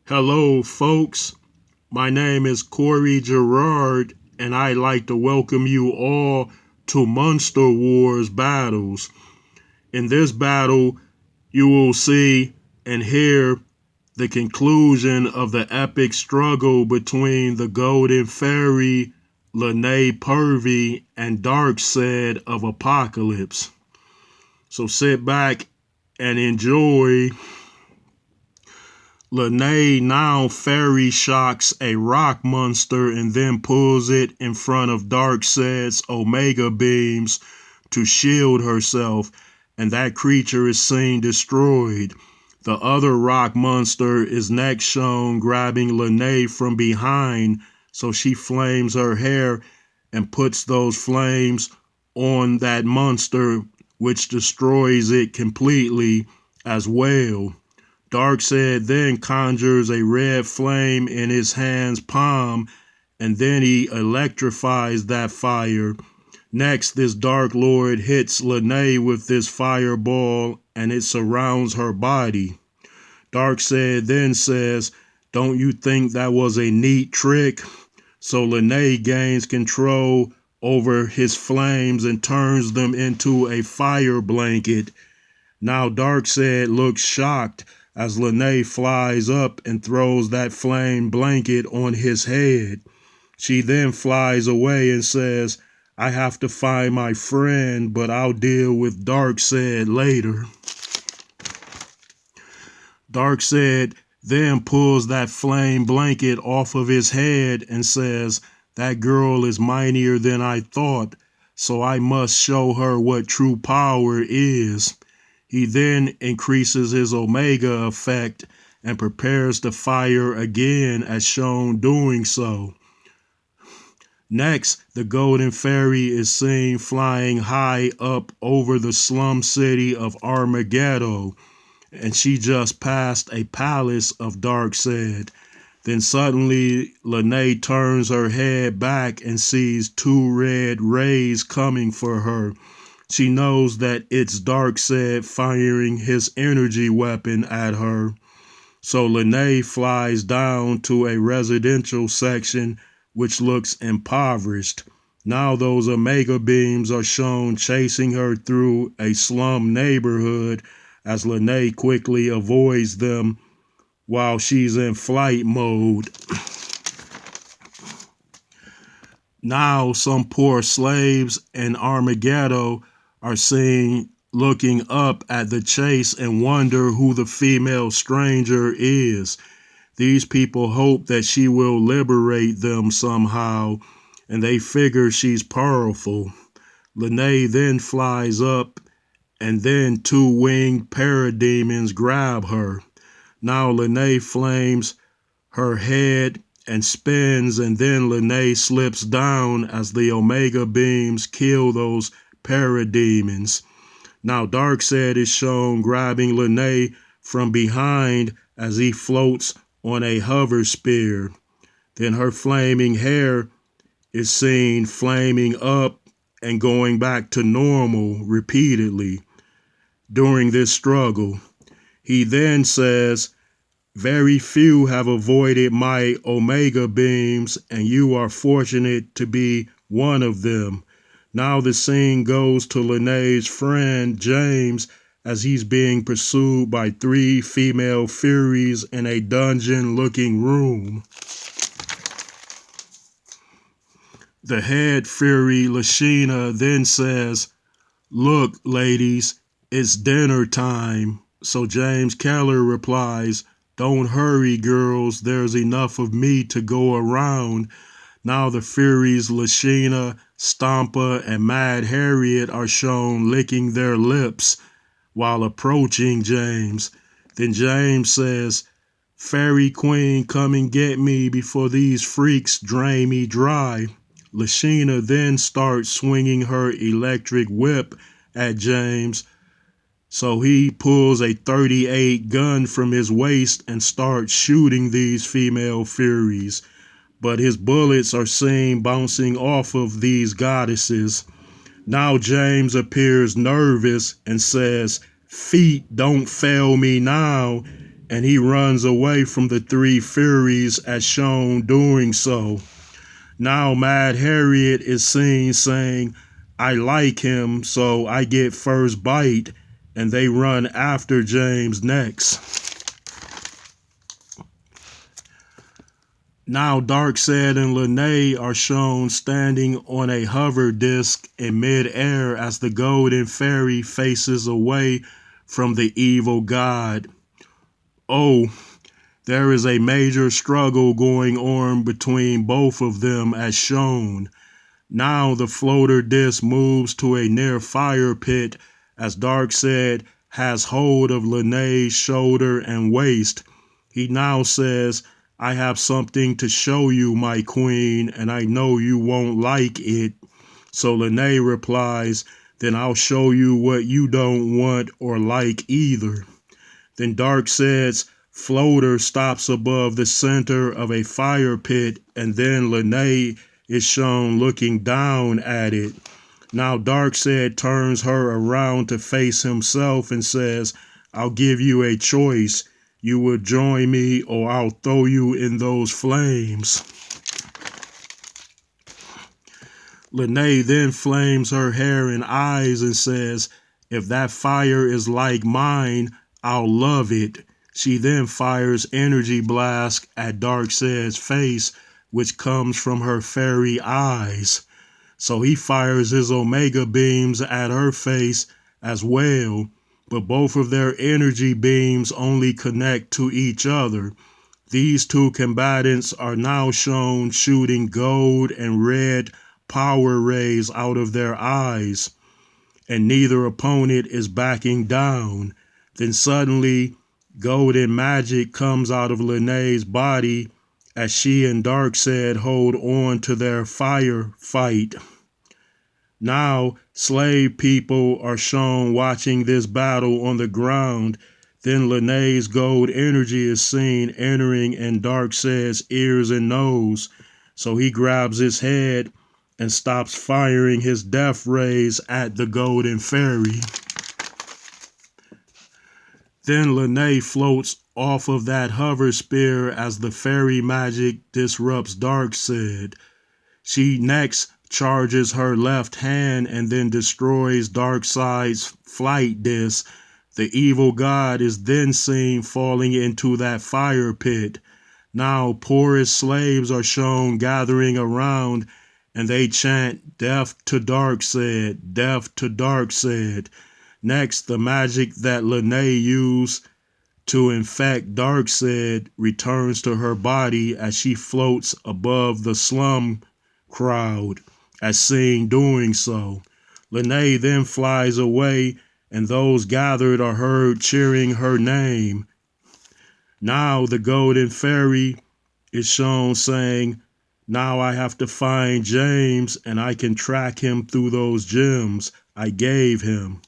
Hello, folks. My name is Garrard, and I'd like to welcome you all to Monster Wars Battles. In this battle, you will see and hear the conclusion of the epic struggle between the Golden Fairy, Lanae Pervy, and Darkseid of Apocalypse. So sit back and enjoy. Lanae now fairy shocks a rock monster and then pulls it in front of Darkseid's Omega beams to shield herself, and that creature is seen destroyed. The other rock monster is next shown grabbing Lanae from behind, so she flames her hair and puts those flames on that monster, which destroys it completely as well. Darkseid then conjures a red flame in his hand's palm, and then he electrifies that fire. Next, this Dark Lord hits Lanae with this fireball, and it surrounds her body. Darkseid then says, "Don't you think that was a neat trick?" So Lanae gains control over his flames and turns them into a fire blanket. Now Darkseid looks shocked as Lanae flies up and throws that flame blanket on his head. She then flies away and says, "I have to find my friend, but I'll deal with Darkseid later." Darkseid then pulls that flame blanket off of his head and says, "That girl is mightier than I thought, so I must show her what true power is." He then increases his Omega effect and prepares to fire again as shown doing so. Next, the Golden Fairy is seen flying high up over the slum city of Armageddon, and she just passed a palace of Darkseid. Then suddenly, Lanae turns her head back and sees two red rays coming for her. She knows that it's Darkseid firing his energy weapon at her. So Lanae flies down to a residential section which looks impoverished. Now those Omega beams are shown chasing her through a slum neighborhood as Lanae quickly avoids them while she's in flight mode. Now some poor slaves in Armageddon are seen looking up at the chase and wonder who the female stranger is. These people hope that she will liberate them somehow, and they figure she's powerful. Lanae then flies up, and then two winged parademons grab her. Now Lanae flames her head and spins, and then Lanae slips down as the Omega beams kill those parademons. Now Darkseid is shown grabbing Lanae from behind as he floats on a hover spear. Then her flaming hair is seen flaming up and going back to normal repeatedly during this struggle. He then says, "Very few have avoided my Omega beams, and you are fortunate to be one of them." Now the scene goes to Lanae's friend James as he's being pursued by three female furies in a dungeon-looking room. The head fury, Lashina, then says, "Look, ladies, it's dinner time." So James Keller replies, "Don't hurry, girls, there's enough of me to go around." Now the Furies Lashina, Stampa, and Mad Harriet are shown licking their lips while approaching James. Then James says, "Fairy Queen, come and get me before these freaks drain me dry." Lashina then starts swinging her electric whip at James, so he pulls a .38 gun from his waist and starts shooting these female Furies. But his bullets are seen bouncing off of these goddesses. Now James appears nervous and says, "Feet, don't fail me now." and he runs away from the three Furies as shown doing so. Now Mad Harriet is seen saying, I like him, so I get first bite, and they run after James next. Now Darkseid and Lanae are shown standing on a hover disc in mid-air as the Golden Fairy faces away from the evil god. Oh, there is a major struggle going on between both of them as shown. Now the floater disc moves to a near fire pit as Darkseid has hold of Lanae's shoulder and waist. He now says, I have something to show you, my queen, and I know you won't like it. So Lanae replies, then I'll show you what you don't want or like either. Then Darkseid's floater stops above the center of a fire pit, and then Lanae is shown looking down at it. Now Darkseid turns her around to face himself and says, I'll give you a choice. You will join me or I'll throw you in those flames. Lanae then flames her hair and eyes and says, if that fire is like mine, I'll love it. She then fires energy blast at Darkseid's face, which comes from her fairy eyes. So he fires his Omega beams at her face as well, but both of their energy beams only connect to each other. These two combatants are now shown shooting gold and red power rays out of their eyes, and neither opponent is backing down. Then suddenly, golden magic comes out of Lanae's body as she and Darkseid hold on to their fire fight. Now, slave people are shown watching this battle on the ground. Then Lanae's gold energy is seen entering in Darkseid's ears and nose. So he grabs his head and stops firing his death rays at the Golden Fairy. Then Lanae floats off of that hover spear as the fairy magic disrupts Darkseid. She next charges her left hand and then destroys Darkseid's flight disc. The evil god is then seen falling into that fire pit. Now poorest slaves are shown gathering around, and they chant, death to Darkseid, death to Darkseid. Next, the magic that Lanae used to infect Darkseid returns to her body as she floats above the slum crowd, as seen doing so. Lanae then flies away, and those gathered are heard cheering her name. Now the Golden Fairy is shown saying, now I have to find James, and I can track him through those gems I gave him.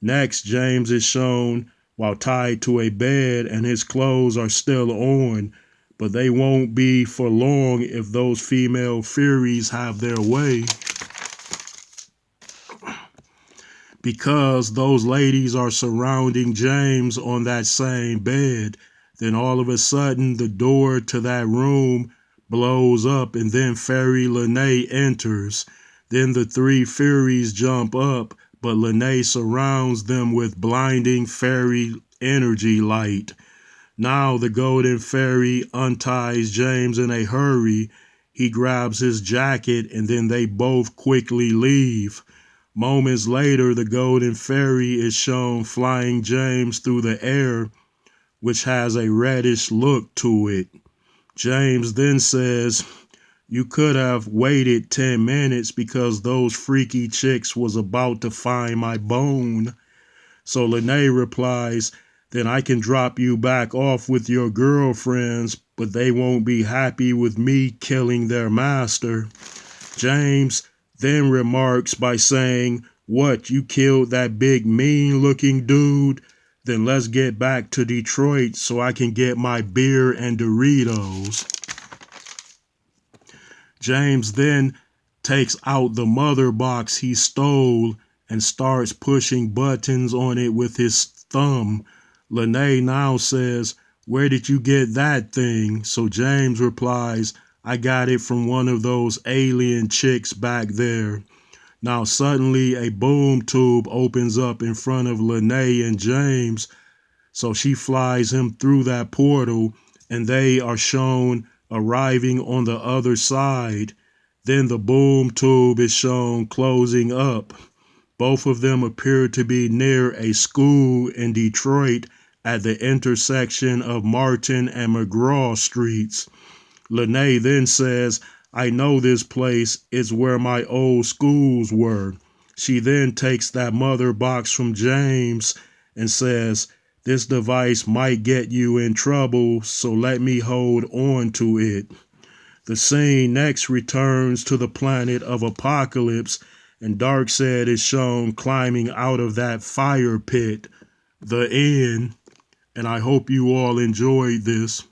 Next, James is shown while tied to a bed, and his clothes are still on, but they won't be for long if those female Furies have their way, because those ladies are surrounding James on that same bed. Then all of a sudden the door to that room blows up, and then Fairy Lanae enters. Then the three Furies jump up, but Lanae surrounds them with blinding fairy energy light. Now the Golden Fairy unties James in a hurry. He grabs his jacket, and then they both quickly leave. Moments later, the Golden Fairy is shown flying James through the air, which has a reddish look to it. James then says, you could have waited 10 minutes because those freaky chicks was about to find my bone. So Lanae replies, then I can drop you back off with your girlfriends, but they won't be happy with me killing their master. James then remarks by saying, what, you killed that big mean looking dude? Then let's get back to Detroit so I can get my beer and Doritos. James then takes out the mother box he stole and starts pushing buttons on it with his thumb. Lanae now says, Where did you get that thing? So James replies, I got it from one of those alien chicks back there. Now suddenly a boom tube opens up in front of Lanae and James, so she flies him through that portal and they are shown arriving on the other side. Then the boom tube is shown closing up. Both of them appear to be near a school in Detroit at the intersection of Martin and McGraw Streets. Lanae then says, I know this place is where my old schools were. She then takes that mother box from James and says, this device might get you in trouble, so let me hold on to it. The scene next returns to the planet of Apocalypse, and Darkseid is shown climbing out of that fire pit. The end. And I hope you all enjoyed this.